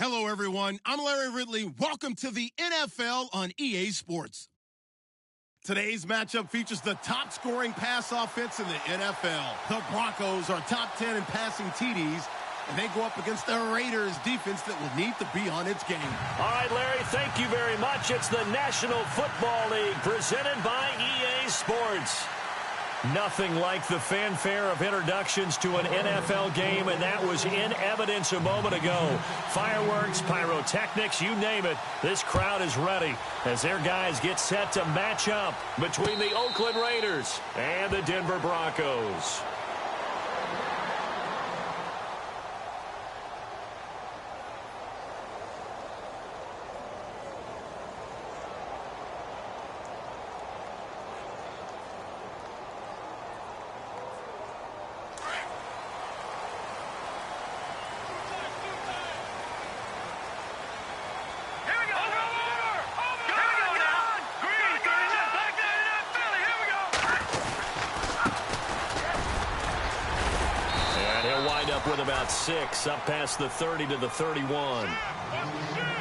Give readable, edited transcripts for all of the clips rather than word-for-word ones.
Hello, everyone. I'm Larry Ridley. Welcome to the NFL on EA Sports. Today's matchup features the top-scoring pass offense in the NFL. The Broncos are top 10 in passing TDs, and they go up against the Raiders defense that will need to be on its game. All right, Larry, thank you very much. It's the National Football League presented by EA Sports. Nothing like the fanfare of introductions to an NFL game, and that was in evidence a moment ago. Fireworks, pyrotechnics, you name it. This crowd is ready as their guys get set to match up between the Oakland Raiders and the Denver Broncos. With about 6 up past the 30 to the 31.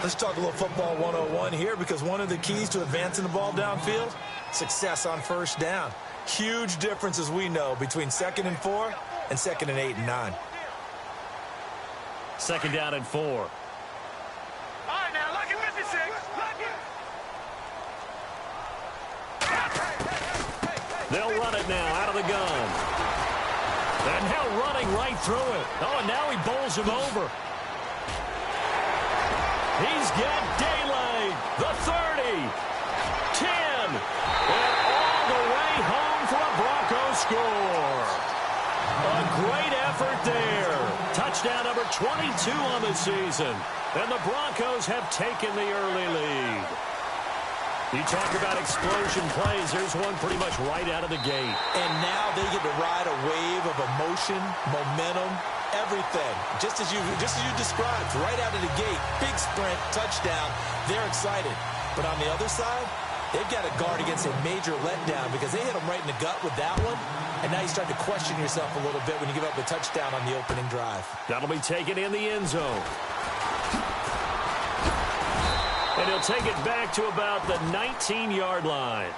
Let's talk a little football 101 here, because one of the keys to advancing the ball downfield, success on first down. Huge difference, as we know, between 2nd and 4 and 2nd and 8 and 9. 2nd down and 4. All right, now look at 56. They'll run it now out of the gun. And now running right through it. Oh, and now he bowls him over. He's got daylight. The 30. 10. And all the way home for a Broncos score. A great effort there. Touchdown number 22 on the season. And the Broncos have taken the early lead. You talk about explosion plays. There's one pretty much right out of the gate. And now they get to ride a wave of emotion, momentum, everything. Just as you described, right out of the gate, big sprint, touchdown. They're excited. But on the other side, they've got to guard against a major letdown, because they hit them right in the gut with that one. And now you start to question yourself a little bit when you give up a touchdown on the opening drive. That'll be taken in the end zone. And he'll take it back to about the 19-yard line.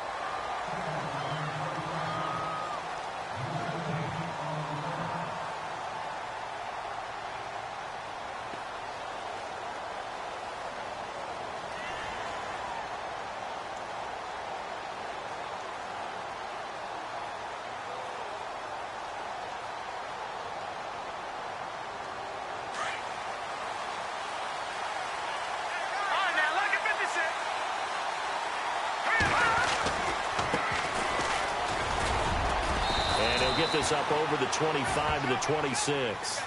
Get this up over the 25 to the 26.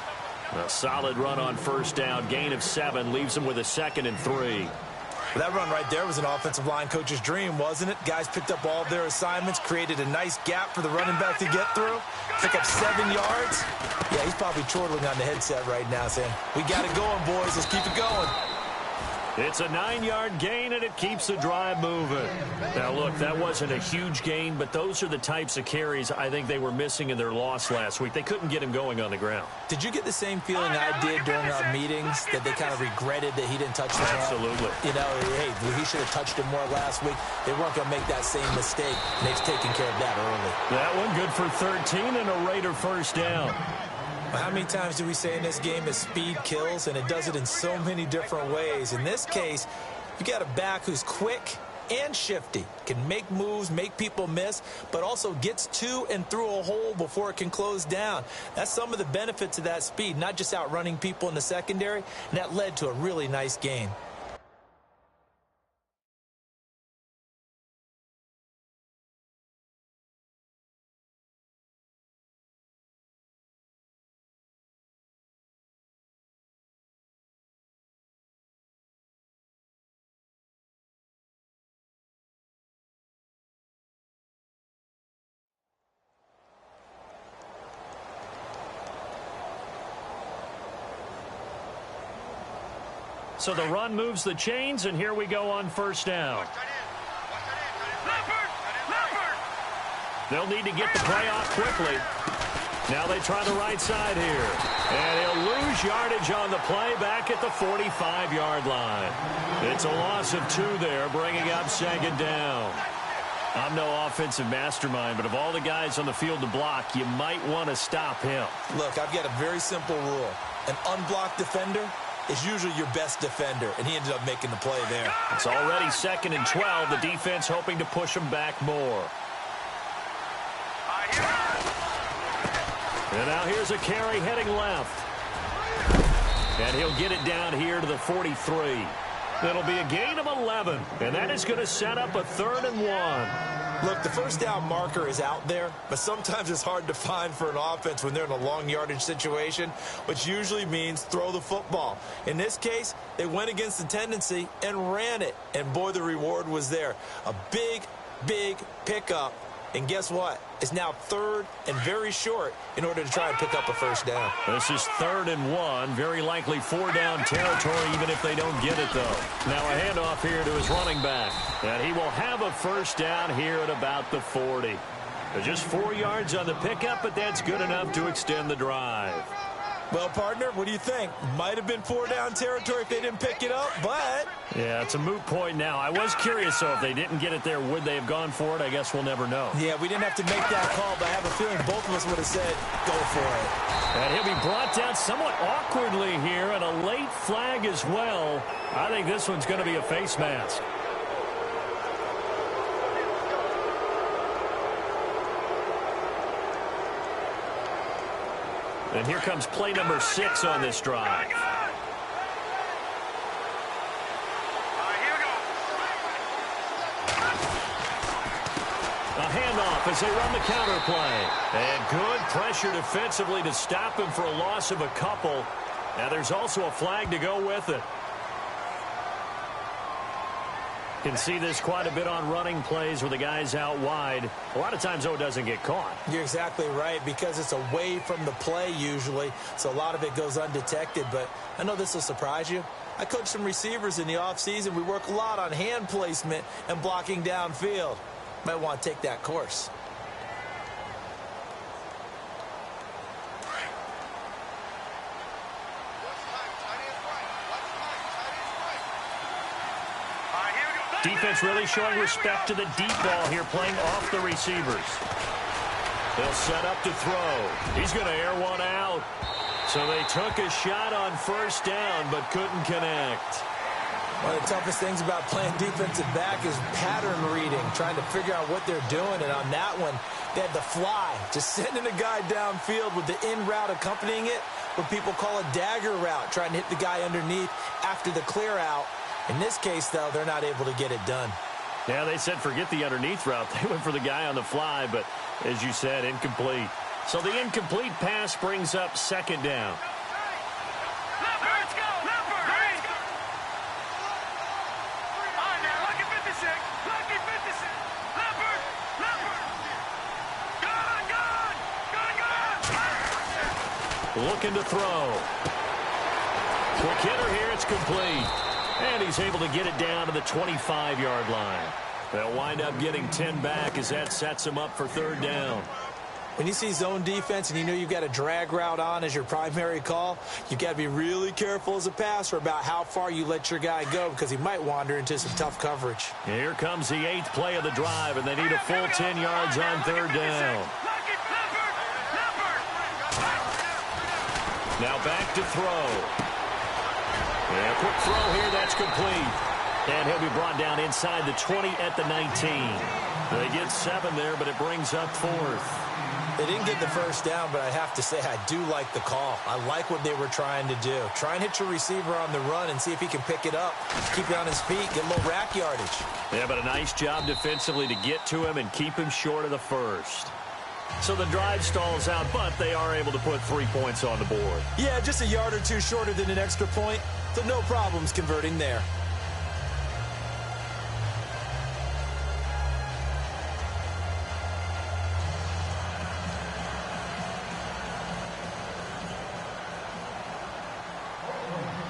A solid run on first down. Gain of 7 leaves them with a 2nd and 3. Well, that run right there was an offensive line coach's dream, wasn't it? Guys picked up all of their assignments, created a nice gap for the running back to get through. Pick up 7 yards. Yeah, he's probably chortling on the headset right now saying, we got it going, boys. Let's keep it going. It's a 9-yard gain, and it keeps the drive moving. Now, look, that wasn't a huge gain, but those are the types of carries I think they were missing in their loss last week. They couldn't get him going on the ground. Did you get the same feeling I did during our meetings, that they kind of regretted that he didn't touch the ball? Absolutely. You know, hey, he should have touched him more last week. They weren't going to make that same mistake, and they've taken care of that early. That one good for 13 and a Raider first down. How many times do we say in this game that speed kills, and it does it in so many different ways? In this case, you got a back who's quick and shifty, can make moves, make people miss, but also gets to and through a hole before it can close down. That's some of the benefits of that speed, not just outrunning people in the secondary, and that led to a really nice gain. So the run moves the chains, and here we go on first down. They'll need to get the play off quickly. Now they try the right side here. And he'll lose yardage on the play back at the 45-yard line. It's a loss of 2 there, bringing up second down. I'm no offensive mastermind, but of all the guys on the field to block, you might want to stop him. Look, I've got a very simple rule. An unblocked defender is usually your best defender, and he ended up making the play there. It's already 2nd and 12. The defense hoping to push him back more. And now here's a carry heading left. And he'll get it down here to the 43. It'll be a gain of 11, and that is going to set up a 3rd and 1. Look, the first down marker is out there, but sometimes it's hard to find for an offense when they're in a long yardage situation, which usually means throw the football. In this case, they went against the tendency and ran it, and boy, the reward was there. A big, big pickup. And guess what? It's now 3rd and very short in order to try and pick up a first down. This is 3rd and 1. Very likely 4-down territory even if they don't get it, though. Now a handoff here to his running back. And he will have a first down here at about the 40. Just 4 yards on the pickup, but that's good enough to extend the drive. Well, partner, what do you think? Might have been 4-down territory if they didn't pick it up, but... Yeah, it's a moot point now. I was curious, though, if they didn't get it there, would they have gone for it? I guess we'll never know. Yeah, we didn't have to make that call, but I have a feeling both of us would have said, go for it. And he'll be brought down somewhat awkwardly here, and a late flag as well. I think this one's going to be a face mask. And here comes play number 6 on this drive. A handoff as they run the counter play. And good pressure defensively to stop him for a loss of a couple. Now there's also a flag to go with it. Can see this quite a bit on running plays where the guy's out wide. A lot of times, though, it doesn't get caught. You're exactly right, because it's away from the play usually, so a lot of it goes undetected. But I know this will surprise you. I coach some receivers in the offseason. We work a lot on hand placement and blocking downfield. Might want to take that course. Defense really showing respect to the deep ball here, playing off the receivers. They'll set up to throw. He's going to air one out. So they took a shot on first down, but couldn't connect. One of the toughest things about playing defensive back is pattern reading, trying to figure out what they're doing. And on that one, they had the fly, just sending a guy downfield with the in route accompanying it, what people call a dagger route, trying to hit the guy underneath after the clear out. In this case, though, they're not able to get it done. Yeah, they said forget the underneath route. They went for the guy on the fly, but as you said, incomplete. So the incomplete pass brings up second down. Let's go! Let's go! All right, now, lucky 56. Lucky 56. Leopard! Good! Looking to throw. Quick hitter here, it's complete. And he's able to get it down to the 25-yard line. They'll wind up getting 10 back as that sets him up for third down. When you see zone defense and you know you've got a drag route on as your primary call, you've got to be really careful as a passer about how far you let your guy go, because he might wander into some tough coverage. Here comes the 8th play of the drive, and they need a full 10 yards on third down. Now back to throw. Yeah, quick throw here, that's complete. And he'll be brought down inside the 20 at the 19. They get 7 there, but it brings up 4th. They didn't get the first down, but I have to say I do like the call. I like what they were trying to do. Try and hit your receiver on the run and see if he can pick it up. Keep it on his feet, get a little rack yardage. Yeah, but a nice job defensively to get to him and keep him short of the first. So the drive stalls out, but they are able to put 3 points on the board. Yeah, just a yard or two shorter than an extra point, so no problems converting there.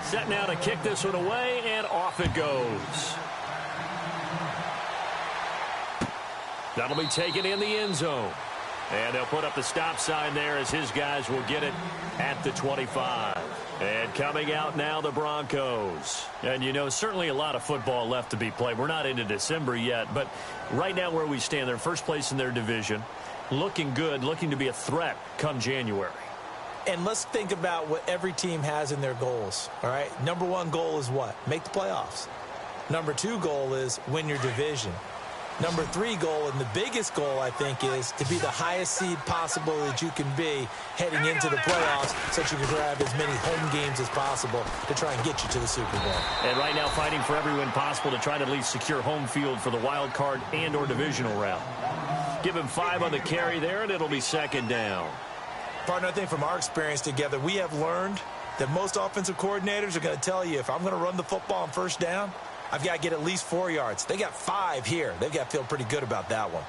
Set now to kick this one away, and off it goes. That'll be taken in the end zone. And they'll put up the stop sign there as his guys will get it at the 25. And coming out now, the Broncos. And, you know, certainly a lot of football left to be played. We're not into December yet, but right now where we stand, they're first place in their division. Looking good, looking to be a threat come January. And let's think about what every team has in their goals, all right? Number one goal is what? Make the playoffs. Number two goal is win your division. Number three goal, and the biggest goal, I think, is to be the highest seed possible that you can be heading into the playoffs so that you can grab as many home games as possible to try and get you to the Super Bowl. And right now fighting for every win possible to try to at least secure home field for the wild card and or divisional round. Give him 5 on the carry there, and it'll be second down. Partner, I think from our experience together, we have learned that most offensive coordinators are going to tell you, if I'm going to run the football on first down, I've got to get at least 4 yards. They got 5 here. They've got to feel pretty good about that one.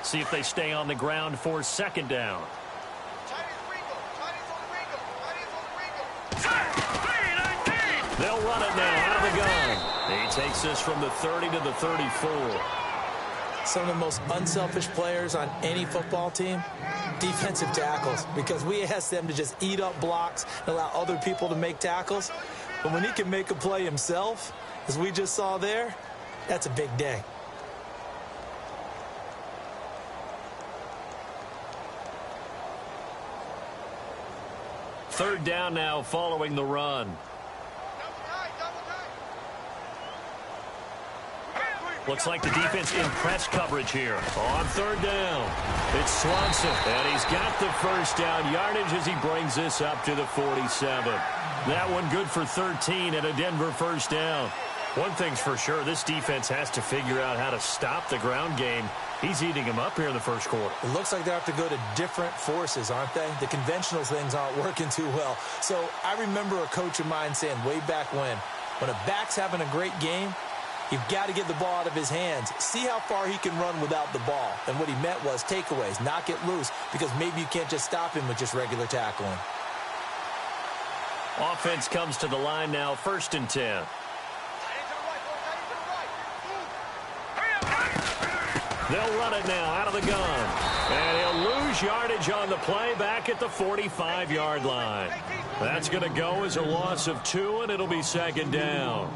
See if they stay on the ground for second down. They'll run it now out of the gun. He takes this from the 30 to the 34. Some of the most unselfish players on any football team, defensive tackles, because we ask them to just eat up blocks and allow other people to make tackles. But when he can make a play himself, as we just saw there, that's a big day. Third down now following the run. Looks like the defense in press coverage here. On third down, it's Swanson. And he's got the first down yardage as he brings this up to the 47. That one good for 13 and a Denver first down. One thing's for sure, this defense has to figure out how to stop the ground game. He's eating him up here in the first quarter. It looks like they have to go to different forces, aren't they? The conventional things aren't working too well. So I remember a coach of mine saying way back when a back's having a great game, you've got to get the ball out of his hands. See how far he can run without the ball. And what he meant was takeaways, knock it loose, because maybe you can't just stop him with just regular tackling. Offense comes to the line now, 1st and 10. They'll run it now out of the gun. And he'll lose yardage on the play back at the 45-yard line. That's going to go as a loss of 2, and it'll be second down.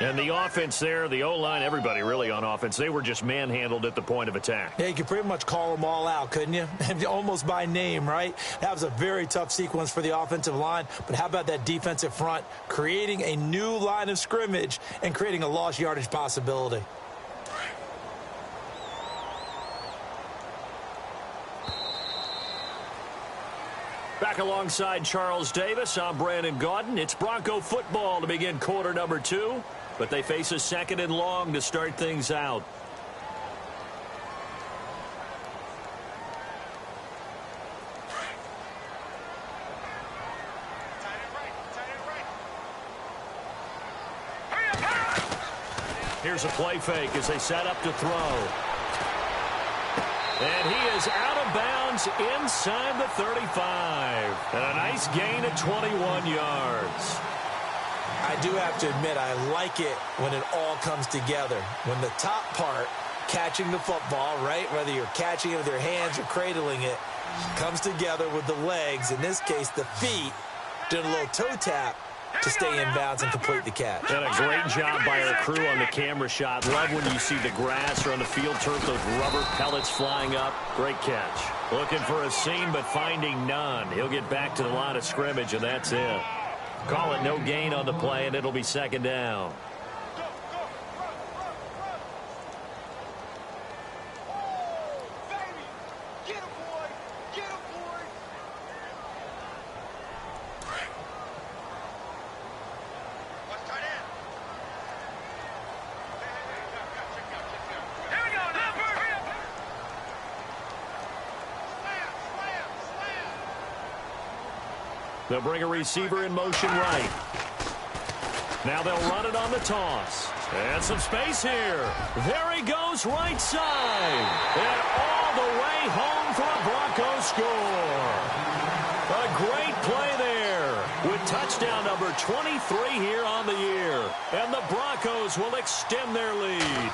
And the offense there, the O-line, everybody really on offense, they were just manhandled at the point of attack. Yeah, you could pretty much call them all out, couldn't you? Almost by name, right? That was a very tough sequence for the offensive line. But how about that defensive front creating a new line of scrimmage and creating a lost yardage possibility? Back alongside Charles Davis, I'm Brandon Gaudin. It's Bronco football to begin quarter number 2, but they face a 2nd and long to start things out. Here's a play fake as they set up to throw. And he is out of bounds inside the 35. And a nice gain of 21 yards. I do have to admit, I like it when it all comes together. When the top part, catching the football, right, whether you're catching it with your hands or cradling it, comes together with the legs, in this case the feet, doing a little toe tap to stay in bounds and complete the catch. And a great job by our crew on the camera shot. Love when you see the grass or on the field turf, those rubber pellets flying up. Great catch. Looking for a seam, but finding none. He'll get back to the line of scrimmage, and that's it. Call it no gain on the play, and it'll be second down. They'll bring a receiver in motion right. Now they'll run it on the toss. And some space here. There he goes, right side. And all the way home for a Broncos score. A great play there with touchdown number 23 here on the year. And the Broncos will extend their lead.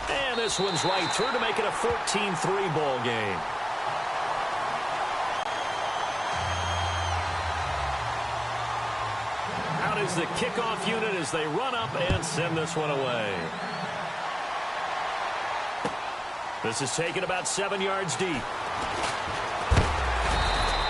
And this one's right through to make it a 14-3 ball game. Out is the kickoff unit as they run up and send this one away. This is taken about 7 yards deep.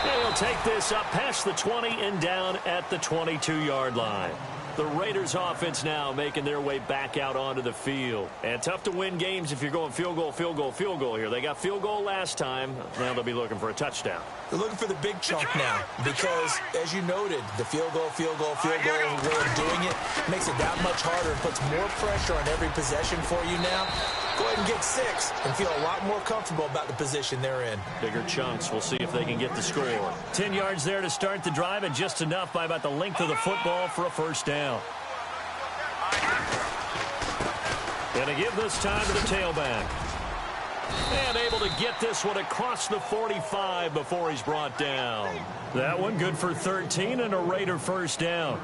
They'll take this up past the 20 and down at the 22-yard line. The Raiders offense now making their way back out onto the field. And tough to win games if you're going field goal, field goal, field goal here. They got field goal last time. Now they'll be looking for a touchdown. They're looking for the big chunk now because, as you noted, the field goal way of doing it makes it that much harder and puts more pressure on every possession for you now. Go ahead and get 6 and feel a lot more comfortable about the position they're in. Bigger chunks. We'll see if they can get the score. 10 yards there to start the drive and just enough by about the length of the football for a first down. Going to give this time to the tailback. And able to get this one across the 45 before he's brought down. That one good for 13 and a Raider first down.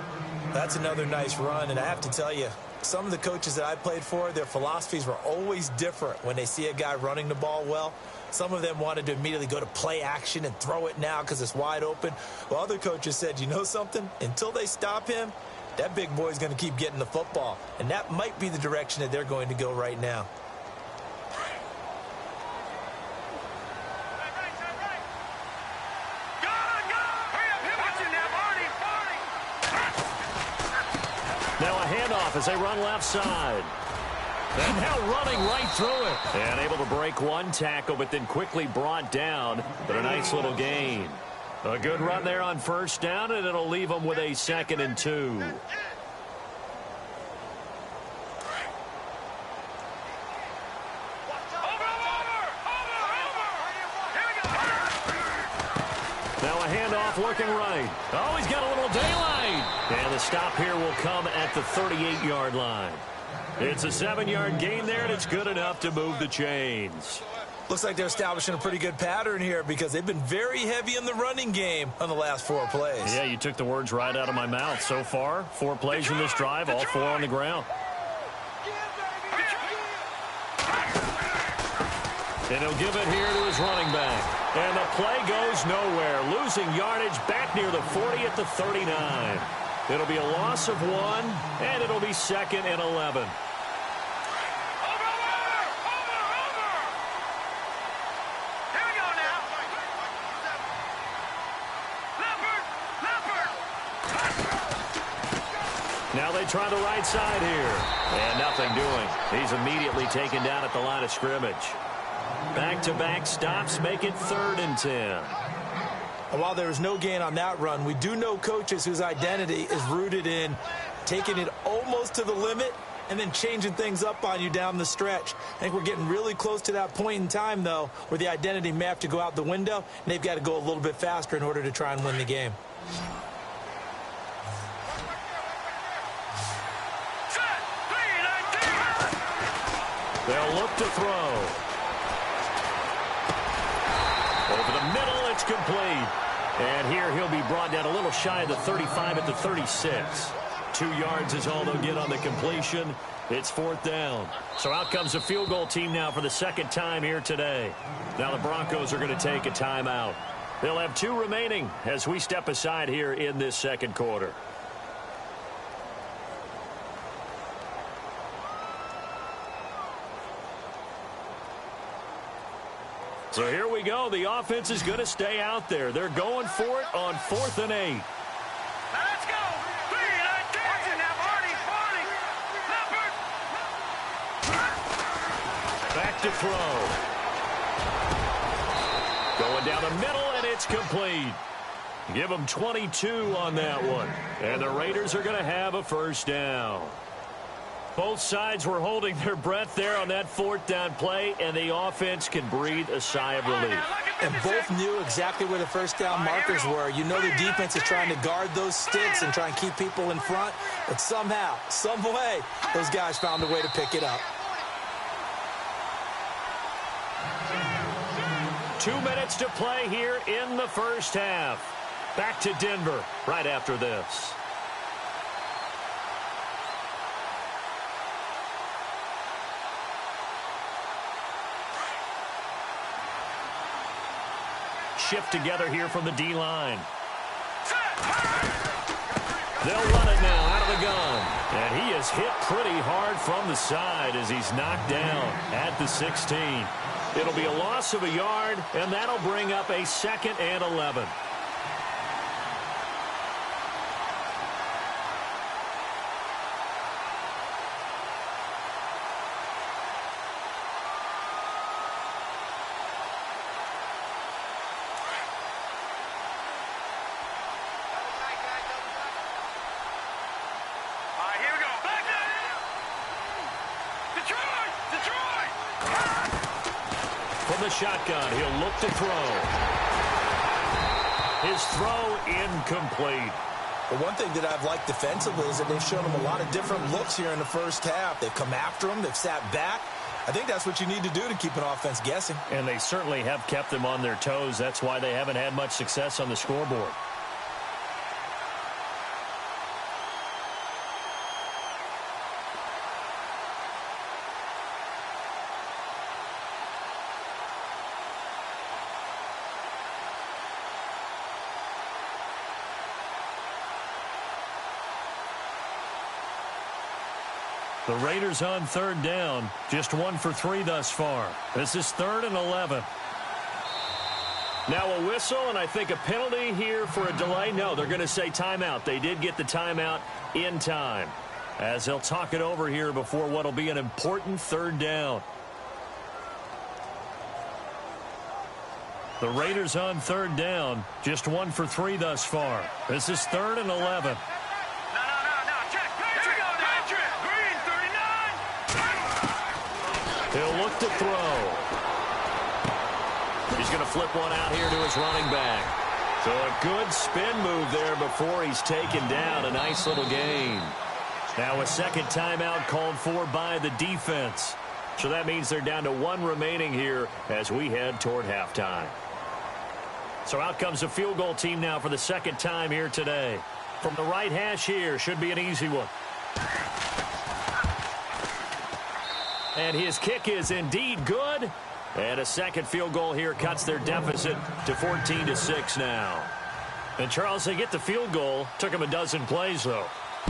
That's another nice run, and I have to tell you, some of the coaches that I played for, their philosophies were always different when they see a guy running the ball well. Some of them wanted to immediately go to play action and throw it now because it's wide open. Well, other coaches said, you know something? Until they stop him, that big boy's going to keep getting the football. And that might be the direction that they're going to go right now. Now a handoff as they run left side. And now running right through it. And able to break one tackle, but then quickly brought down. But a nice little gain. A good run there on first down, and it'll leave them with a 2nd and 2. Now a handoff looking right. Oh, he's got a little daylight. And the stop here will come at the 38-yard line. It's a 7-yard gain there, and it's good enough to move the chains. Looks like they're establishing a pretty good pattern here because they've been very heavy in the running game on the last 4 plays. Yeah, you took the words right out of my mouth. So far, 4 plays in this drive, all 4 on the ground. And he'll give it here to his running back. And the play goes nowhere. Losing yardage back near the 40 at the 39. It'll be a loss of 1, and it'll be 2nd and 11. Now they try the right side here. And nothing doing. He's immediately taken down at the line of scrimmage. Back-to-back stops make it 3rd and 10. And while there was no gain on that run, we do know coaches whose identity is rooted in taking it almost to the limit and then changing things up on you down the stretch. I think we're getting really close to that point in time, though, where the identity may have to go out the window, and they've got to go a little bit faster in order to try and win the game. They'll look to throw. Over the middle, it's complete. And here he'll be brought down a little shy of the 35 at the 36. 2 yards is all they'll get on the completion. It's 4th down. So out comes the field goal team now for the 2nd time here today. Now the Broncos are going to take a timeout. They'll have 2 remaining as we step aside here in this 2nd quarter. So here we go. The offense is going to stay out there. They're going for it on 4th and 8. Now let's go. 3 and 10. Watch it now, Barney. Back to throw. Going down the middle, and it's complete. Give them 22 on that one. And the Raiders are going to have a first down. Both sides were holding their breath there on that fourth down play, and the offense can breathe a sigh of relief. And both knew exactly where the first down markers were. You know the defense is trying to guard those sticks and try and keep people in front, but somehow, some way, those guys found a way to pick it up. 2 minutes to play here in the first half. Back to Denver right after this. Shift together here from the D-line. They'll run it now out of the gun. And he is hit pretty hard from the side as he's knocked down at the 16. It'll be a loss of a yard, and that'll bring up a 2nd and 11. From the shotgun, he'll look to throw. His throw incomplete. But one thing that I've liked defensively is that they've shown him a lot of different looks here in the first half. They've come after him. They've sat back. I think that's what you need to do to keep an offense guessing. And they certainly have kept them on their toes. That's why they haven't had much success on the scoreboard. The Raiders on 3rd down. Just 1 for 3 thus far. This is 3rd and 11. Now a whistle, and I think a penalty here for a delay. No, they're going to say timeout. They did get the timeout in time, as they'll talk it over here before what will be an important 3rd down. The Raiders on 3rd down. Just 1 for 3 thus far. This is 3rd and 11. He'll look to throw. He's going to flip one out here to his running back. So a good spin move there before he's taken down. A nice little gain. Now a 2nd timeout called for by the defense. So that means they're down to 1 remaining here as we head toward halftime. So out comes the field goal team now for the 2nd time here today. From the right hash here, should be an easy one. And his kick is indeed good. And a 2nd field goal here cuts their deficit to 14-6 now. And Charles, they get the field goal. Took him a dozen plays, though.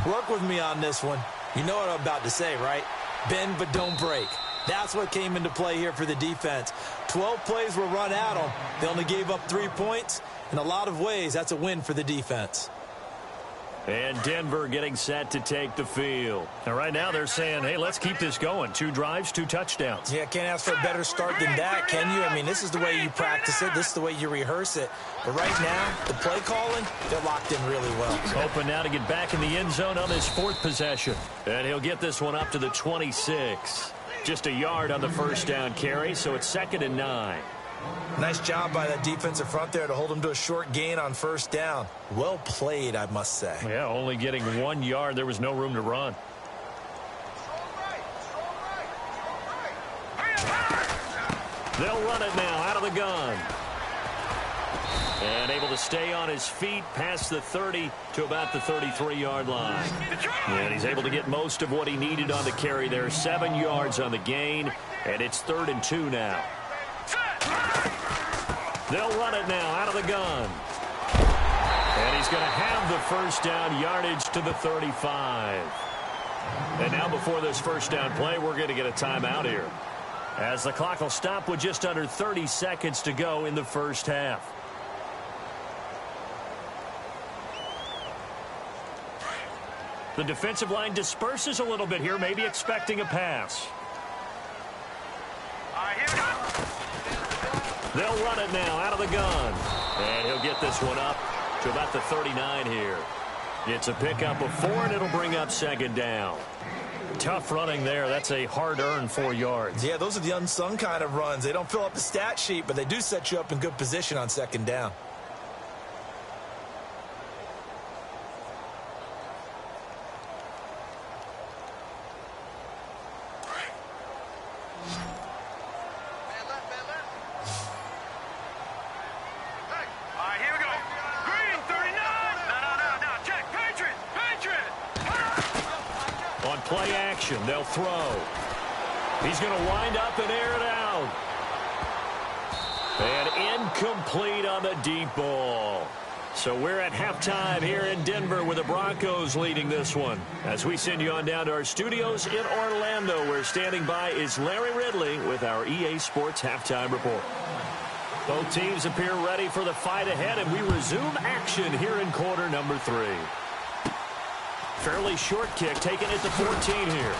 Work with me on this one. You know what I'm about to say, right? Bend but don't break. That's what came into play here for the defense. 12 plays were run at them. They only gave up 3 points. In a lot of ways, that's a win for the defense. And Denver getting set to take the field. And right now they're saying, hey, let's keep this going. 2 drives, 2 touchdowns. Yeah, can't ask for a better start than that, can you? I mean, this is the way you practice it. This is the way you rehearse it. But right now, the play calling, they're locked in really well. Hoping now to get back in the end zone on his 4th possession. And he'll get this one up to the 26. Just a yard on the first down carry, so it's 2nd and 9. Nice job by that defensive front there to hold him to a short gain on first down. Well played, I must say. Yeah, only getting 1 yard. There was no room to run. They'll run it now out of the gun. And able to stay on his feet past the 30 to about the 33-yard line. And he's able to get most of what he needed on the carry there. 7 yards on the gain, and it's 3rd and 2 now. They'll run it now out of the gun. And he's going to have the first down yardage to the 35. And now before this first down play, we're going to get a timeout here, as the clock will stop with just under 30 seconds to go in the first half. The defensive line disperses a little bit here, maybe expecting a pass. They'll run it now out of the gun. And he'll get this one up to about the 39 here. It's a pickup of 4, and it'll bring up 2nd down. Tough running there. That's a hard-earned 4 yards. Yeah, those are the unsung kind of runs. They don't fill up the stat sheet, but they do set you up in good position on second down. Play action. They'll throw. He's going to wind up and air it out. And incomplete on the deep ball. So we're at halftime here in Denver with the Broncos leading this one. As we send you on down to our studios in Orlando, where standing by is Larry Ridley with our EA Sports Halftime Report. Both teams appear ready for the fight ahead, and we resume action here in quarter number 3. Fairly short kick, taking it to 14 here.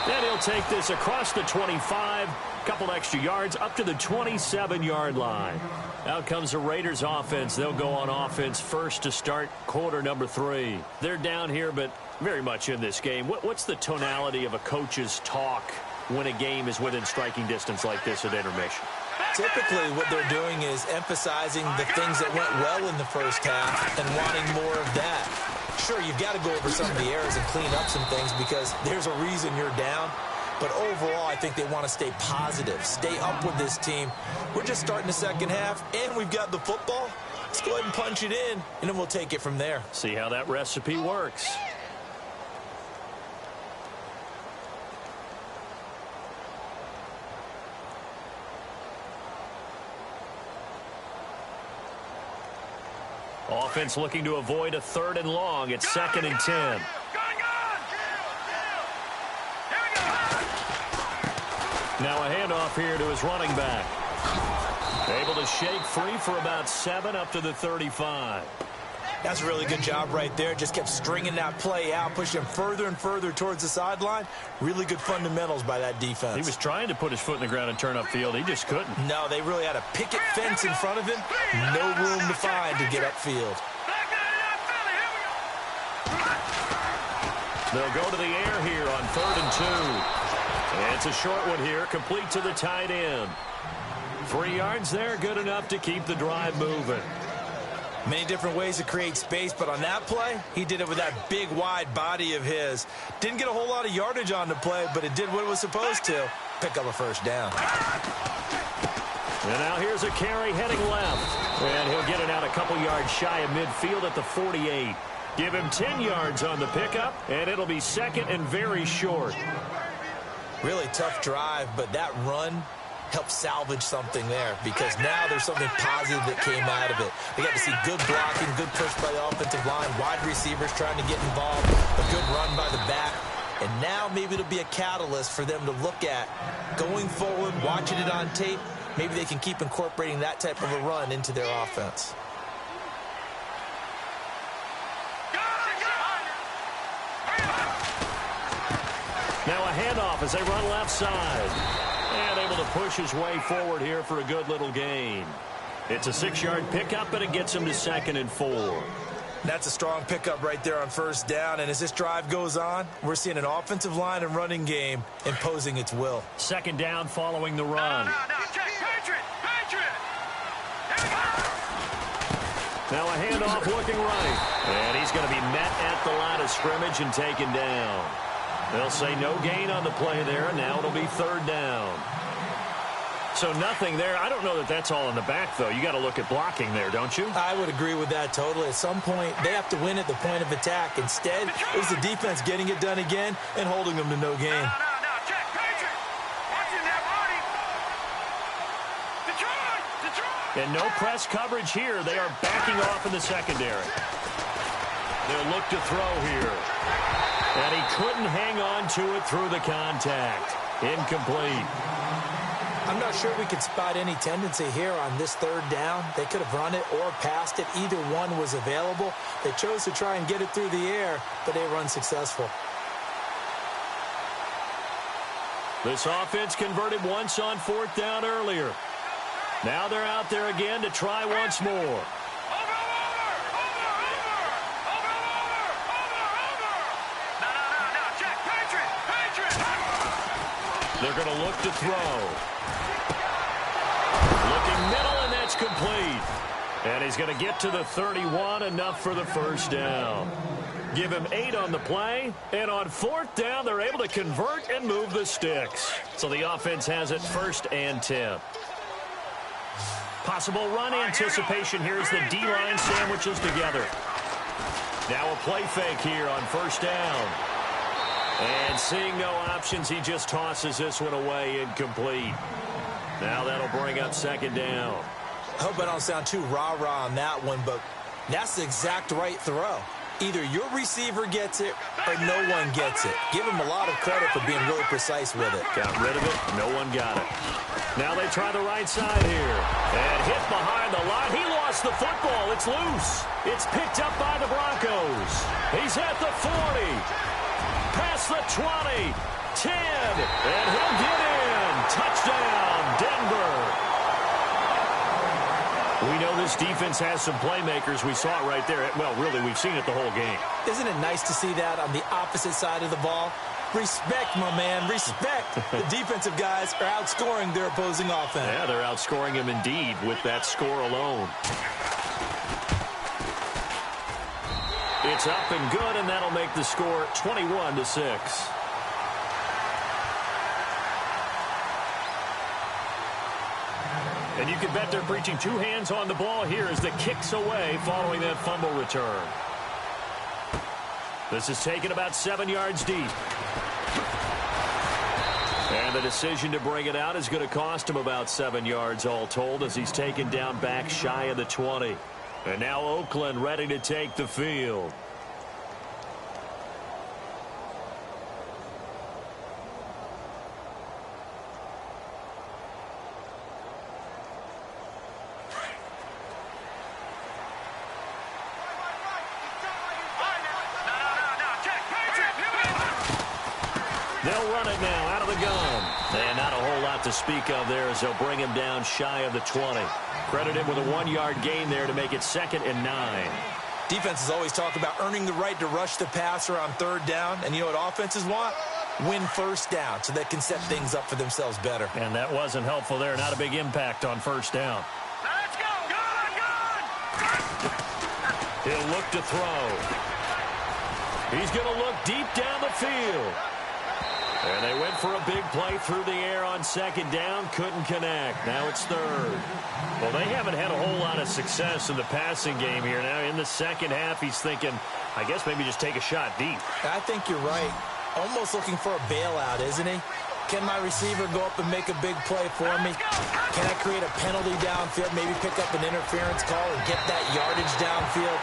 Then he'll take this across the 25, couple extra yards, up to the 27-yard line. Out comes the Raiders offense. They'll go on offense first to start quarter number 3. They're down here, but very much in this game. What's the tonality of a coach's talk when a game is within striking distance like this at intermission? Typically, what they're doing is emphasizing the things that went well in the first half and wanting more of that. Sure, you've got to go over some of the errors and clean up some things because there's a reason you're down. But overall, I think they want to stay positive, stay up with this team. We're just starting the second half, and we've got the football. Let's go ahead and punch it in, and then we'll take it from there. See how that recipe works. Offense looking to avoid a 3rd and long. It's 2nd and 10. Now a handoff here to his running back. Able to shake free for about 7 up to the 35. That's a really good job right there. Just kept stringing that play out, pushing further and further towards the sideline. Really good fundamentals by that defense. He was trying to put his foot in the ground and turn upfield. He just couldn't. No, they really had a picket fence in front of him. No room to find to get upfield. They'll go to the air here on 3rd and 2. And it's a short one here, complete to the tight end. 3 yards there, good enough to keep the drive moving. Many different ways to create space, but on that play, he did it with that big, wide body of his. Didn't get a whole lot of yardage on the play, but it did what it was supposed to. Pick up a first down. And now here's a carry heading left. And he'll get it out a couple yards shy of midfield at the 48. Give him 10 yards on the pickup, and it'll be 2nd and very short. Really tough drive, but that run help salvage something there because now there's something positive that came out of it. They got to see good blocking, good push by the offensive line, wide receivers trying to get involved, a good run by the back, and now maybe it'll be a catalyst for them to look at going forward, watching it on tape. Maybe they can keep incorporating that type of a run into their offense. Now a handoff as they run left side. And able to push his way forward here for a good little gain. It's a 6-yard pickup, but it gets him to 2nd and 4. That's a strong pickup right there on first down. And as this drive goes on, we're seeing an offensive line and running game imposing its will. 2nd down following the run. Now a handoff looking right. And he's going to be met at the line of scrimmage and taken down. They'll say no gain on the play there. Now it'll be 3rd down. So nothing there. I don't know that that's all in the back, though. You got to look at blocking there, don't you? I would agree with that totally. At some point, they have to win at the point of attack. Instead, it was the defense getting it done again and holding them to no gain. And no press coverage here. They are backing off in the secondary. They'll look to throw here. And he couldn't hang on to it through the contact. Incomplete. I'm not sure we could spot any tendency here on this 3rd down. They could have run it or passed it. Either one was available. They chose to try and get it through the air, but they were unsuccessful. This offense converted once on 4th down earlier. Now they're out there again to try once more. They're going to look to throw. Looking middle, and that's complete. And he's going to get to the 31, enough for the first down. Give him 8 on the play, and on 4th down, they're able to convert and move the sticks. So the offense has it 1st and 10. Possible run anticipation here as the D-line sandwiches together. Now a play fake here on 1st down. And seeing no options, he just tosses this one away, incomplete. Now that'll bring up 2nd down. I hope I don't sound too rah-rah on that one, but that's the exact right throw. Either your receiver gets it or no one gets it. Give him a lot of credit for being really precise with it. Got rid of it. No one got it. Now they try the right side here. And hit behind the line. He lost the football. It's loose. It's picked up by the Broncos. He's at the 40. Past the 20. 10. And he'll get in. Touchdown, Denver. We know this defense has some playmakers. We saw it right there. Well, really, we've seen it the whole game. Isn't it nice to see that on the opposite side of the ball? Respect, my man, respect. The defensive guys are outscoring their opposing offense. Yeah, they're outscoring him indeed with that score alone. It's up and good, and that'll make the score 21-6. And you can bet they're preaching 2 hands on the ball here as the kick's away following that fumble return. This is taken about 7 yards deep. And the decision to bring it out is going to cost him about 7 yards all told as he's taken down back shy of the 20. And now Oakland ready to take the field. They'll run it now out of the gun. And not a whole lot to speak of there as they'll bring him down shy of the 20. Credit him with a 1-yard gain there to make it 2nd and 9. Defenses always talk about earning the right to rush the passer on 3rd down. And you know what offenses want? Win 1st down so they can set things up for themselves better. And that wasn't helpful there. Not a big impact on 1st down. Let's go! Good! He'll look to throw. He's going to look deep down the field. And they went for a big play through the air on 2nd down. Couldn't connect. Now it's 3rd. Well, they haven't had a whole lot of success in the passing game here. Now in the 2nd half, he's thinking, I guess maybe just take a shot deep. I think you're right. Almost looking for a bailout, isn't he? Can my receiver go up and make a big play for me? Can I create a penalty downfield, maybe pick up an interference call and get that yardage downfield?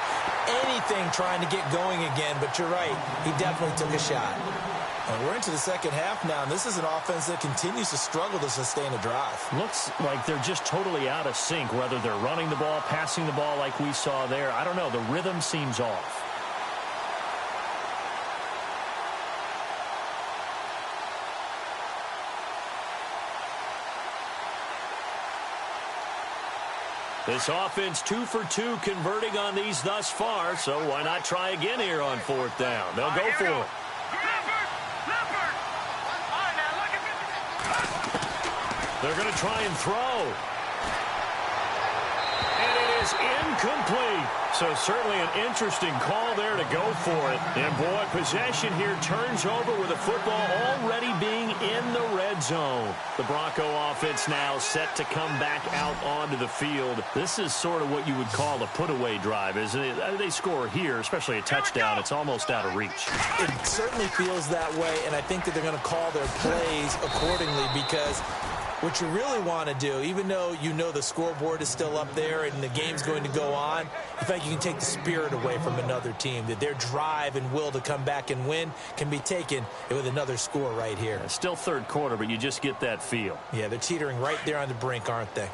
Anything trying to get going again, but you're right. He definitely took a shot. And we're into the 2nd half now, and this is an offense that continues to struggle to sustain a drive. Looks like they're just totally out of sync, whether they're running the ball, passing the ball like we saw there. I don't know. The rhythm seems off. This offense 2 for 2 converting on these thus far, so why not try again here on 4th down? They'll go for it. They're going to try and throw. And it is incomplete. So certainly an interesting call there to go for it. And boy, possession here turns over with the football already being in the red zone. The Bronco offense now set to come back out onto the field. This is sort of what you would call a put-away drive, isn't it? They score here, especially a touchdown. It's almost out of reach. It certainly feels that way, and I think that they're going to call their plays accordingly because what you really want to do, even though you know the scoreboard is still up there and the game's going to go on, I think you can take the spirit away from another team, that their drive and will to come back and win can be taken with another score right here. It's still 3rd quarter, but you just get that feel. Yeah, they're teetering right there on the brink, aren't they?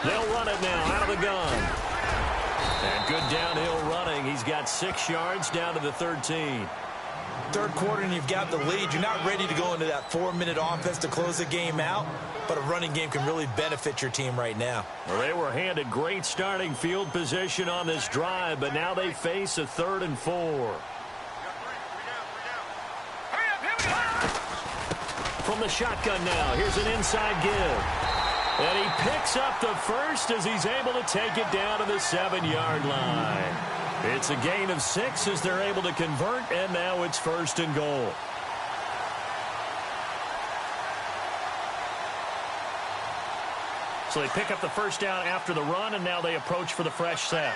They'll run it now out of the gun. And good downhill running. He's got 6 yards down to the 13. Third quarter and you've got the lead. You're not ready to go into that 4-minute offense to close the game out, but a running game can really benefit your team right now. Well, they were handed great starting field position on this drive, but now they face a 3rd and 4. From the shotgun now, here's an inside give. And he picks up the first as he's able to take it down to the 7-yard line. It's a gain of 6 as they're able to convert, and now it's 1st and goal. So they pick up the first down after the run, and now they approach for the fresh set.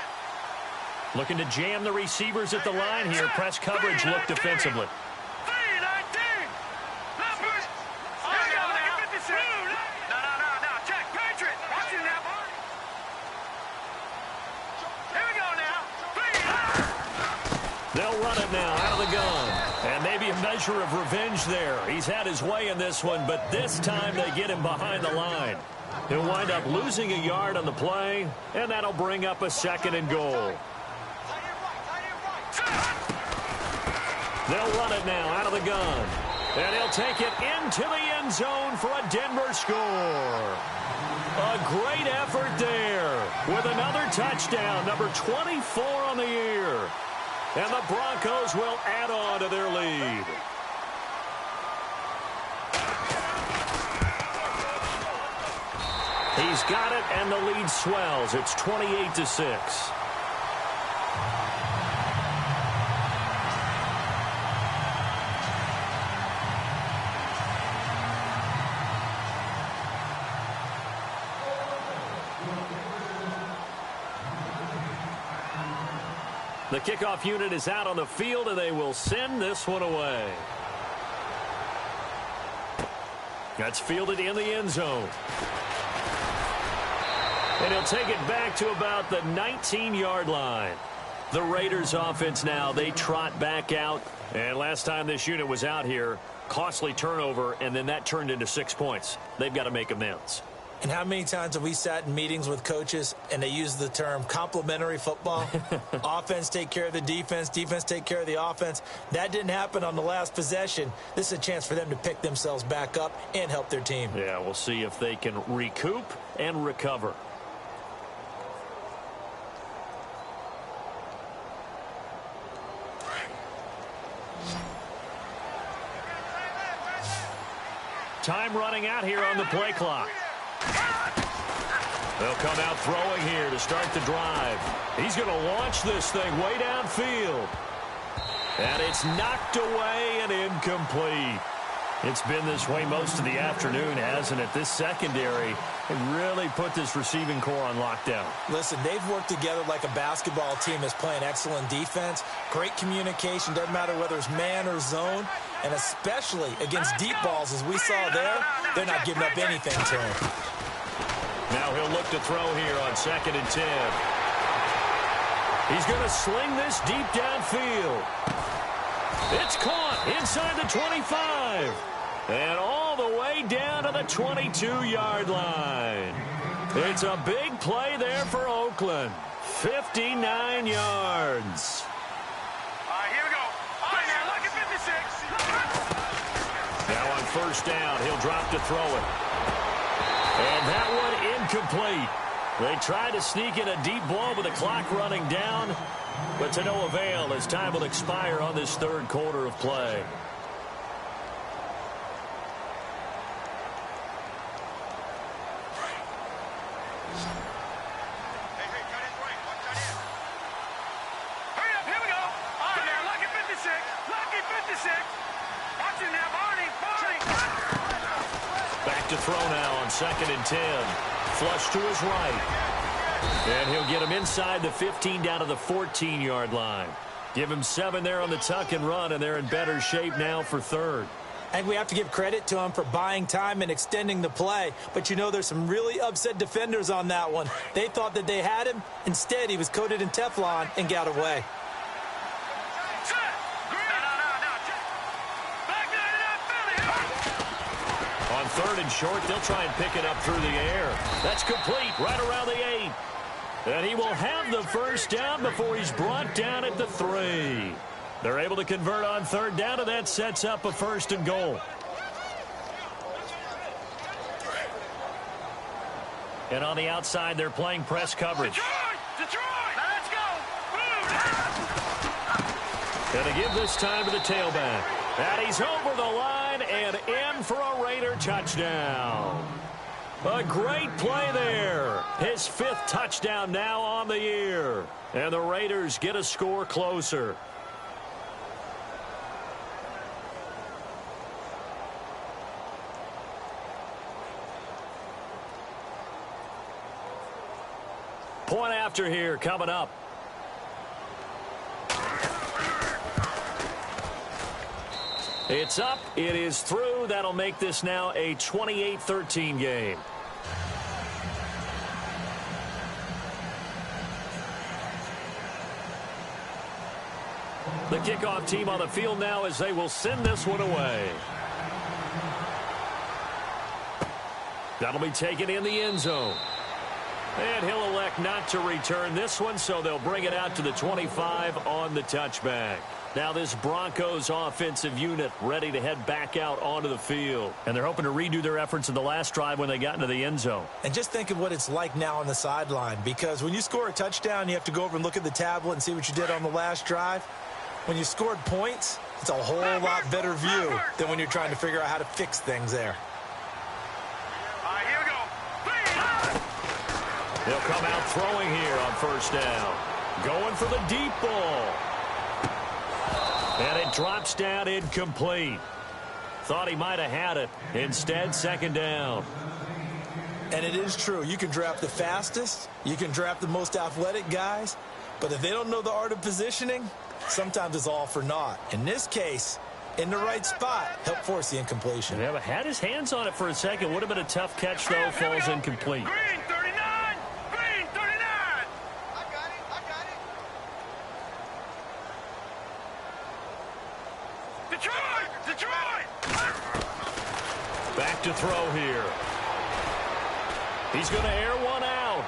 Looking to jam the receivers at the line here. Press coverage look defensively. They'll run it now out of the gun. And maybe a measure of revenge there. He's had his way in this one, but this time they get him behind the line. He'll wind up losing a yard on the play, and that'll bring up a 2nd and goal. They'll run it now out of the gun. And he'll take it into the end zone for a Denver score. A great effort there with another touchdown, number 24 on the year. And the Broncos will add on to their lead. He's got it, and the lead swells. It's 28-6. The kickoff unit is out on the field, and they will send this one away. That's fielded in the end zone. And he'll take it back to about the 19-yard line. The Raiders offense now, they trot back out. And last time this unit was out here, costly turnover, and then that turned into 6 points. They've got to make amends. And how many times have we sat in meetings with coaches and they use the term complementary football? Offense take care of the defense, defense take care of the offense. That didn't happen on the last possession. This is a chance for them to pick themselves back up and help their team. Yeah, we'll see if they can recoup and recover. Time running out here on the play clock. They'll come out throwing here to start the drive. He's going to launch this thing way downfield. And it's knocked away and incomplete. It's been this way most of the afternoon, hasn't it? This secondary really put this receiving core on lockdown. Listen, they've worked together like a basketball team is playing excellent defense. Great communication, doesn't matter whether it's man or zone. And especially against deep balls, as we saw there, they're not giving up anything to him. Now he'll look to throw here on 2nd and 10. He's going to sling this deep downfield. It's caught inside the 25. And all the way down to the 22-yard line. It's a big play there for Oakland. 59 yards. Here we go. All right, now look at 56. Now on 1st down, he'll drop to throw it. And that one incomplete. They tried to sneak in a deep ball with the clock running down, but to no avail as time will expire on this 3rd quarter of play. Hurry up, here we go. All right, now lucky 56. Lucky 56. Watch it now, Barney. Back to throw now on 2nd and 10. Flush to his right. And he'll get him inside the 15 down to the 14-yard line. Give him 7 there on the tuck and run, and they're in better shape now for 3rd. I think we have to give credit to him for buying time and extending the play. But, you know, there's some really upset defenders on that one. They thought that they had him. Instead, he was coated in Teflon and got away. On 3rd and short, they'll try and pick it up through the air. That's complete right around the 8. And he will have the first down before he's brought down at the 3. They're able to convert on third down, and that sets up a 1st and goal. And on the outside, they're playing press coverage. Detroit! Let's go! Going to give this time to the tailback. And he's over the line and in for a Raider touchdown. A great play there. His 5th touchdown now on the year. And the Raiders get a score closer. Point after here coming up. It's up. It is through. That'll make this now a 28-13 game. The kickoff team on the field now as they will send this one away. That'll be taken in the end zone. And he'll elect not to return this one, so they'll bring it out to the 25 on the touchback. Now this Broncos offensive unit ready to head back out onto the field. And they're hoping to redo their efforts in the last drive when they got into the end zone. And just think of what it's like now on the sideline, because when you score a touchdown, you have to go over and look at the tablet and see what you did on the last drive. When you scored points, it's a whole lot better view than when you're trying to figure out how to fix things there. All right, here we go. They'll come out throwing here on 1st down. Going for the deep ball. And it drops down incomplete. Thought he might have had it. Instead, 2nd down. And it is true. You can draft the fastest. You can draft the most athletic guys. But if they don't know the art of positioning, sometimes it's all for naught. In this case, in the right spot, help force the incompletion. Yeah, but had his hands on it for a second. Would have been a tough catch, though. Falls incomplete. Green 39! Green 39! I got it. Detroit! Detroit! Back to throw here. He's going to air one out.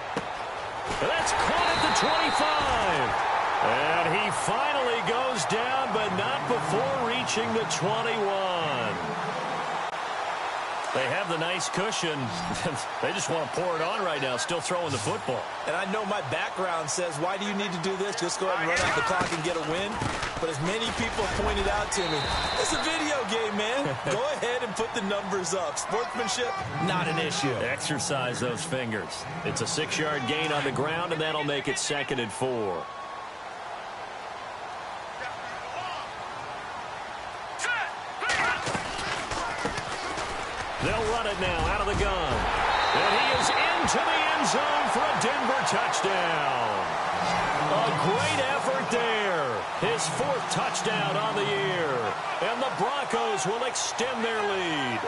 And that's caught at the 25. And he finally goes down, but not before reaching the 21. They have the nice cushion. They just want to pour it on right now, still throwing the football. And I know my background says, why do you need to do this? Just go ahead and run out the clock and get a win. But as many people have pointed out to me, it's a video game, man. Go ahead and put the numbers up. Sportsmanship, not an issue. Exercise those fingers. It's a 6-yard gain on the ground, and that'll make it 2nd and 4. They'll run it now out of the gun. And he is into the end zone for a Denver touchdown. A great effort there. His 4th touchdown on the year. And the Broncos will extend their lead.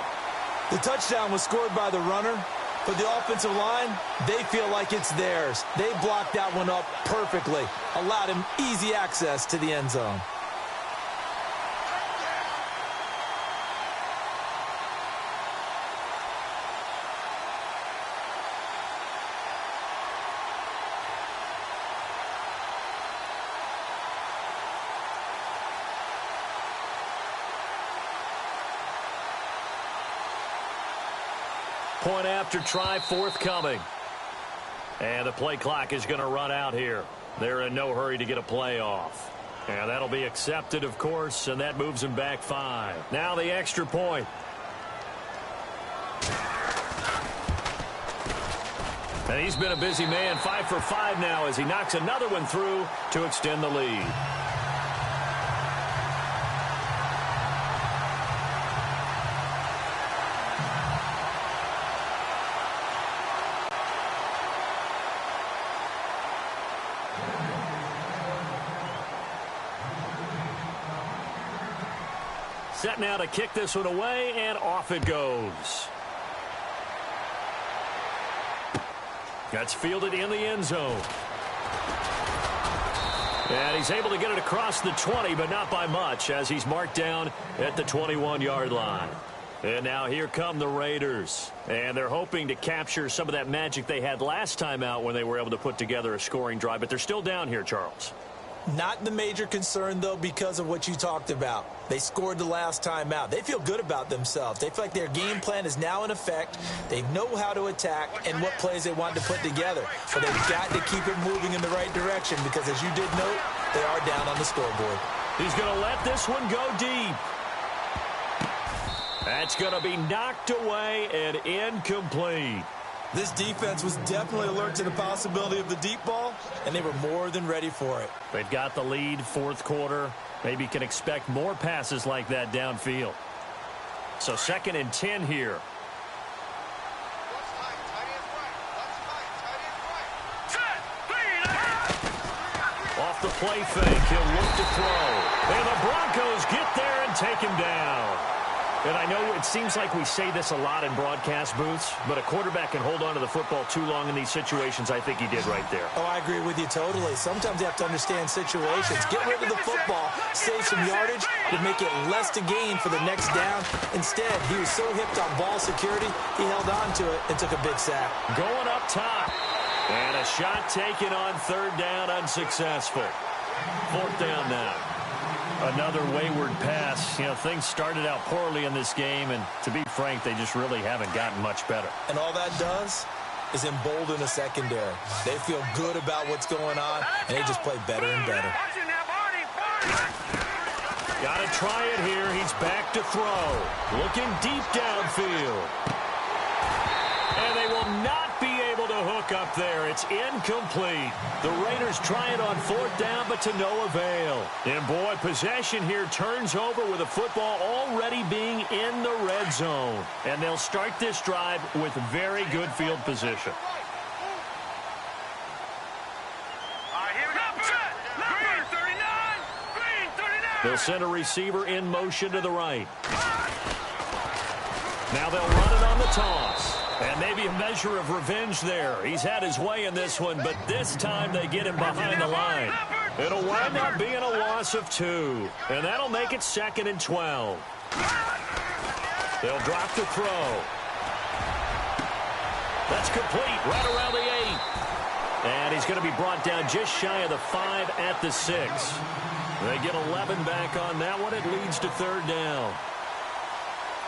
The touchdown was scored by the runner, but the offensive line, they feel like it's theirs. They blocked that one up perfectly, allowed him easy access to the end zone. Point after try forthcoming. And the play clock is going to run out here. They're in no hurry to get a play off. And that'll be accepted, of course, and that moves them back 5. Now the extra point. And he's been a busy man, 5 for 5 now as he knocks another one through to extend the lead. Set now to kick this one away, and off it goes. That's fielded in the end zone. And he's able to get it across the 20, but not by much, as he's marked down at the 21-yard line. And now here come the Raiders. And they're hoping to capture some of that magic they had last time out when they were able to put together a scoring drive. But they're still down here, Charles. Not the major concern, though, because of what you talked about. They scored the last time out. They feel good about themselves. They feel like their game plan is now in effect. They know how to attack and what plays they want to put together. But they've got to keep it moving in the right direction because, as you did note, they are down on the scoreboard. He's going to let this one go deep. That's going to be knocked away and incomplete. This defense was definitely alert to the possibility of the deep ball, and they were more than ready for it. They've got the lead, fourth quarter. Maybe can expect more passes like that downfield. So 2nd and 10 here. Off the play fake, he'll look to throw. And the Broncos get there and take him down. And I know it seems like we say this a lot in broadcast booths, but a quarterback can hold on to the football too long in these situations. I think he did right there. Oh, I agree with you totally. Sometimes you have to understand situations. Get rid of the football, save some yardage, to make it less to gain for the next down. Instead, he was so hipped on ball security, he held on to it and took a big sack. Going up top. And a shot taken on 3rd down, unsuccessful. 4th down now. Another wayward pass. You know, things started out poorly in this game, and to be frank, they just really haven't gotten much better. And all that does is embolden a secondary. They feel good about what's going on, and they just play better and better. Got to try it here. He's back to throw. Looking deep downfield. And they will not be able to hook up there. It's incomplete. The Raiders try it on 4th down, but to no avail. And boy, possession here turns over with the football already being in the red zone. And they'll start this drive with very good field position. They'll send a receiver in motion to the right. Now they'll run it on the toss. And maybe a measure of revenge there. He's had his way in this one, but this time they get him behind the line. It'll wind up being a loss of 2. And that'll make it 2nd and 12. They'll drop the throw. That's complete right around the 8. And he's going to be brought down just shy of the 5 at the 6. They get 11 back on that one. It leads to 3rd down.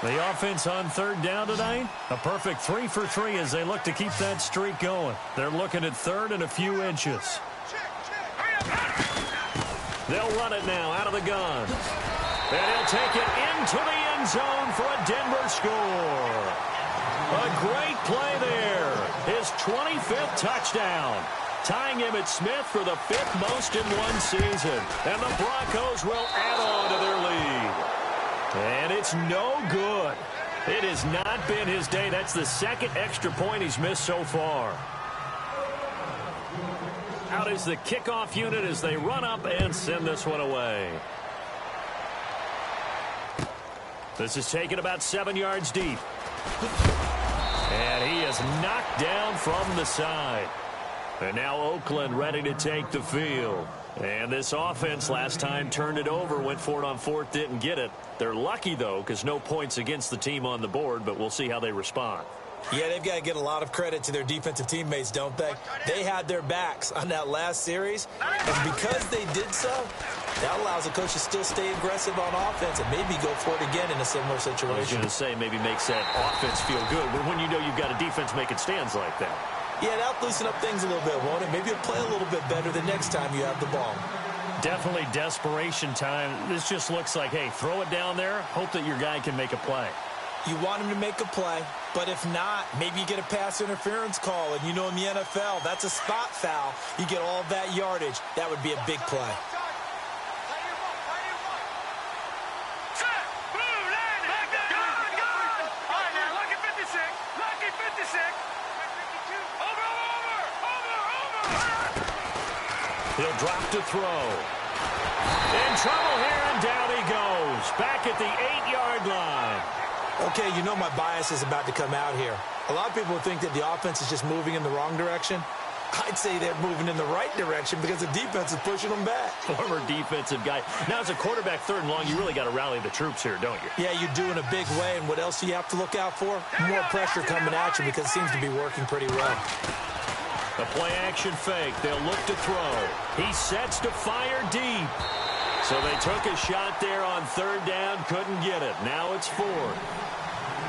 The offense on 3rd down tonight, a perfect 3 for 3 as they look to keep that streak going. They're looking at 3rd and a few inches. They'll run it now out of the gun. And he'll take it into the end zone for a Denver score. A great play there. His 25th touchdown. Tying Emmitt Smith for the 5th most in one season. And the Broncos will add on to their lead. And it's no good. It has not been his day. That's the 2nd extra point he's missed so far. Out is the kickoff unit as they run up and send this one away. This is taken about 7 yards deep. And he is knocked down from the side. And now Oakland ready to take the field. And this offense last time turned it over, went for it on 4th, didn't get it. They're lucky, though, because no points against the team on the board, but we'll see how they respond. Yeah, they've got to get a lot of credit to their defensive teammates, don't they? They had their backs on that last series, and because they did so, that allows the coach to still stay aggressive on offense and maybe go for it again in a similar situation. I was going to say maybe makes that offense feel good, but when you know you've got a defense making stands like that. Yeah, that'll loosen up things a little bit, won't it? Maybe you'll play a little bit better the next time you have the ball. Definitely desperation time. This just looks like, hey, throw it down there, hope that your guy can make a play. You want him to make a play, but if not, maybe you get a pass interference call, and you know in the NFL, that's a spot foul. You get all that yardage. That would be a big play. He'll drop to throw. In trouble here, and down he goes. Back at the 8-yard line. Okay, you know my bias is about to come out here. A lot of people think that the offense is just moving in the wrong direction. I'd say they're moving in the right direction because the defense is pushing them back. Former defensive guy. Now, as a quarterback, 3rd and long, you really got to rally the troops here, don't you? Yeah, you do in a big way, and what else do you have to look out for? More pressure coming at you because it seems to be working pretty well. The play-action fake. They'll look to throw. He sets to fire deep. So they took a shot there on third down, couldn't get it. Now it's fourth.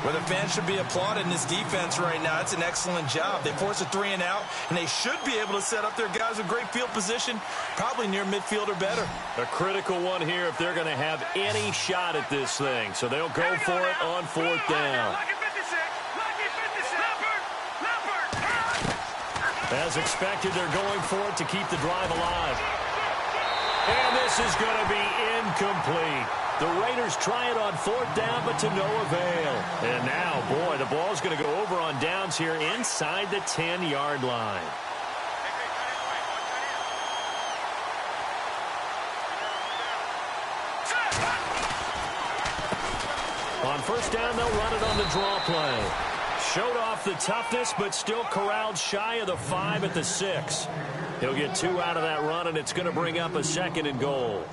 Well, the fans should be applauding this defense right now. It's an excellent job. They force a 3 and out, and they should be able to set up their guys with great field position, probably near midfield or better. A critical one here if they're going to have any shot at this thing. So they'll go for it on fourth down. As expected, they're going for it to keep the drive alive. And this is going to be incomplete. The Raiders try it on fourth down, but to no avail. And now, boy, the ball's going to go over on downs here inside the 10-yard line. On first down, they'll run it on the draw play. Showed off the toughness, but still corralled shy of the 5 at the 6. He'll get 2 out of that run, and it's going to bring up a 2nd and goal.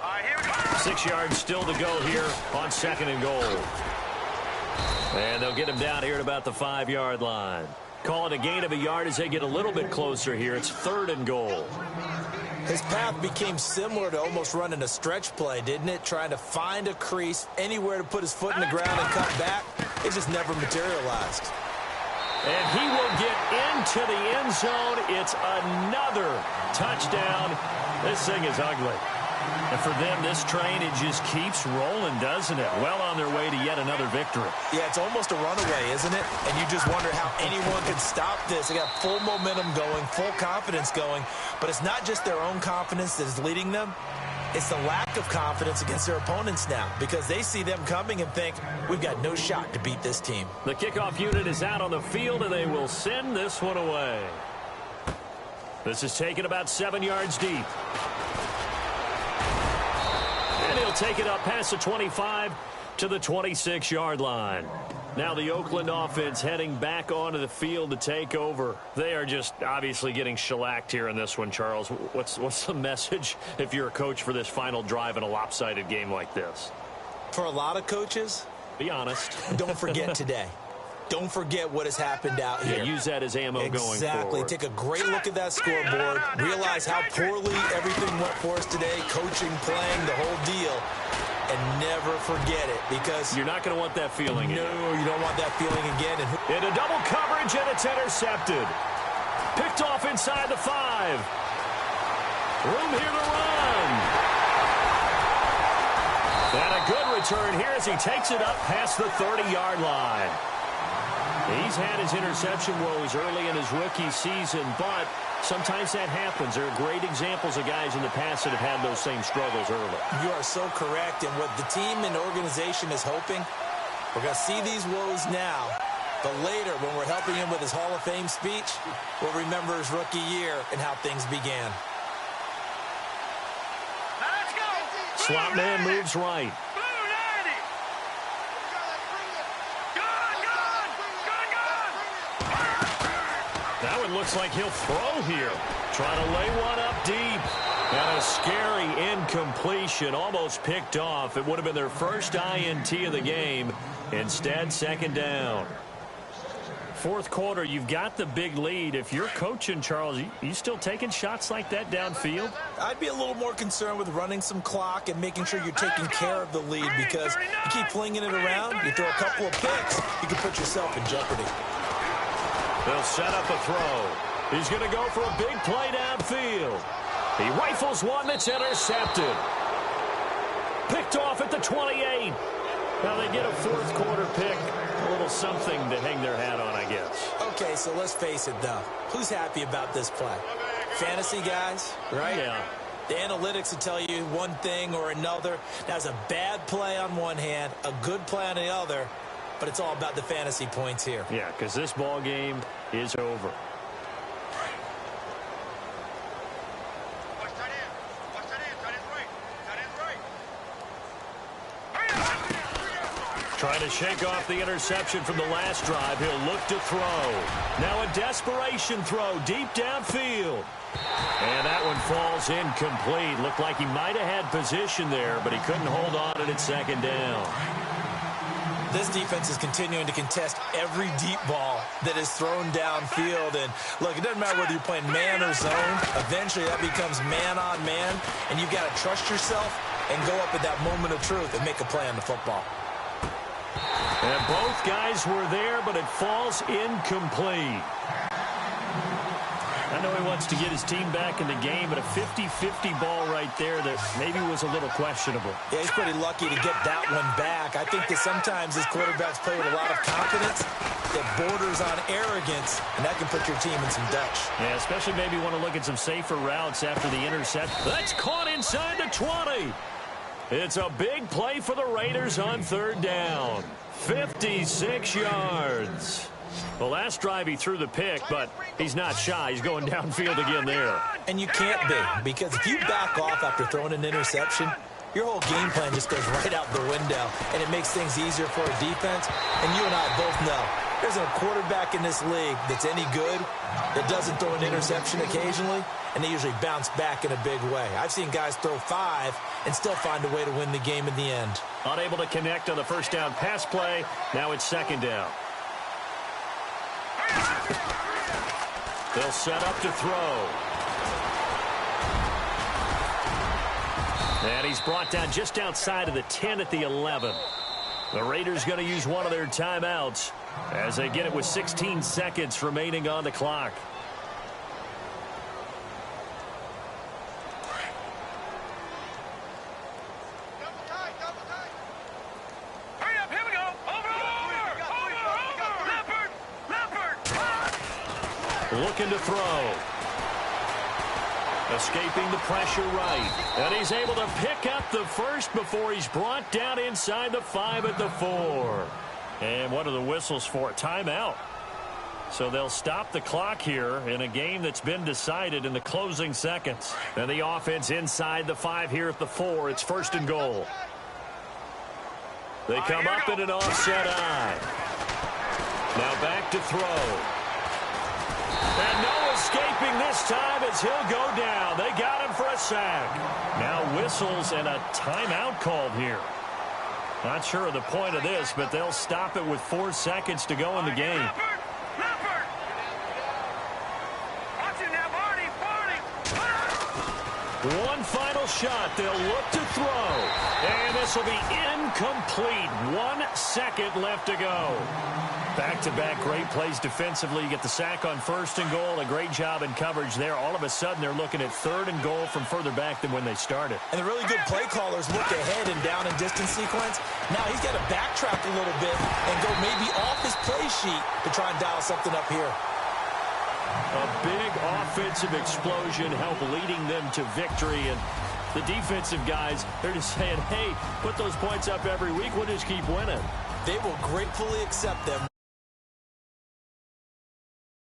All right, here we go. 6 yards still to go here on 2nd and goal. And they'll get him down here at about the 5-yard line. Call it a gain of a yard as they get a little bit closer here. It's 3rd and goal. His path became similar to almost running a stretch play, didn't it? Trying to find a crease, anywhere to put his foot in the ground and cut back. It just never materialized. And he will get into the end zone. It's another touchdown. This thing is ugly. And for them, this train, it just keeps rolling, doesn't it? Well on their way to yet another victory. Yeah, it's almost a runaway, isn't it? And you just wonder how anyone can stop this. They got full momentum going, full confidence going. But it's not just their own confidence that is leading them. It's the lack of confidence against their opponents now because they see them coming and think, we've got no shot to beat this team. The kickoff unit is out on the field, and they will send this one away. This is taken about 7 yards deep. And he'll take it up past the 25 to the 26-yard line. Now the Oakland offense heading back onto the field to take over. They are just obviously getting shellacked here in this one, Charles. What's the message if you're a coach for this final drive in a lopsided game like this? For a lot of coaches, be honest. Don't forget today. Don't forget what has happened out here. Yeah, use that as ammo going forward. Exactly. Take a great look at that scoreboard. Realize how poorly everything went for us today. Coaching, playing, the whole deal. And never forget it because you're not going to want that feeling again. No, you don't want that feeling again. And into double coverage, and it's intercepted. Picked off inside the 5. Room here to run. And a good return here as he takes it up past the 30-yard line. He's had his interception woes early in his rookie season, but sometimes that happens. There are great examples of guys in the past that have had those same struggles early. You are so correct. And what the team and organization is hoping, we're going to see these woes now, but later when we're helping him with his Hall of Fame speech, we'll remember his rookie year and how things began. Now let's go. Slot man moves right. That one looks like he'll throw here. Trying to lay one up deep. And a scary incompletion, almost picked off. It would have been their first INT of the game. Instead, 2nd down. 4th quarter, you've got the big lead. If you're coaching, Charles, you still taking shots like that downfield? I'd be a little more concerned with running some clock and making sure you're taking care of the lead because you keep flinging it around, you throw a couple of picks, you can put yourself in jeopardy. They'll set up a throw. He's going to go for a big play downfield. He rifles one that's intercepted. Picked off at the 28. Now they get a 4th quarter pick. A little something to hang their hat on, I guess. Okay, so let's face it, though. Who's happy about this play? Fantasy guys, right? Yeah. The analytics will tell you one thing or another. That's a bad play on one hand, a good play on the other. But it's all about the fantasy points here. Yeah, because this ball game is over. Watch that in. Tight end's right. Trying to shake off the interception from the last drive. He'll look to throw. Now a desperation throw deep downfield. And that one falls incomplete. Looked like he might have had position there, but he couldn't hold on to it at second down. This defense is continuing to contest every deep ball that is thrown downfield. And look, it doesn't matter whether you're playing man or zone. Eventually that becomes man on man, and you've got to trust yourself and go up at that moment of truth and make a play on the football. And both guys were there, but it falls incomplete. I know he wants to get his team back in the game, but a 50-50 ball right there that maybe was a little questionable. Yeah, he's pretty lucky to get that one back. I think that sometimes his quarterbacks play with a lot of confidence that borders on arrogance, and that can put your team in some Dutch. Yeah, especially maybe want to look at some safer routes after the intercept. That's caught inside the 20. It's a big play for the Raiders on third down. 56 yards. The last drive he threw the pick, but he's not shy. He's going downfield again there. And you can't be, because if you back off after throwing an interception, your whole game plan just goes right out the window, and it makes things easier for a defense. And you and I both know there's a quarterback in this league that's any good that doesn't throw an interception occasionally, and they usually bounce back in a big way. I've seen guys throw 5 and still find a way to win the game in the end. Unable to connect on the first down pass play. Now it's second down. They'll set up to throw. And he's brought down just outside of the 10 at the 11. The Raiders going to use one of their timeouts as they get it with 16 seconds remaining on the clock. Hurry up, here we go. Over. Looking to throw. Escaping the pressure right. And he's able to pick up the first before he's brought down inside the 5 at the 4. And what are the whistles for? Timeout. So they'll stop the clock here in a game that's been decided in the closing seconds. And the offense inside the 5 here at the 4. It's first and goal. They come up in an offset eye. Now back to throw. And no escaping this time as he'll go down. They got him for a sack. Now whistles and a timeout called here. Not sure of the point of this, but they'll stop it with 4 seconds to go in the game. One final shot. They'll look to throw. And this will be incomplete. 1 second left to go. Back-to-back great plays defensively. You get the sack on first and goal. A great job in coverage there. All of a sudden, they're looking at third and goal from further back than when they started. And the really good play callers look ahead and down and distance sequence. Now he's got to backtrack a little bit and go maybe off his play sheet to try and dial something up here. A big offensive explosion helped leading them to victory. And the defensive guys, they're just saying, hey, put those points up every week. We'll just keep winning. They will gratefully accept them.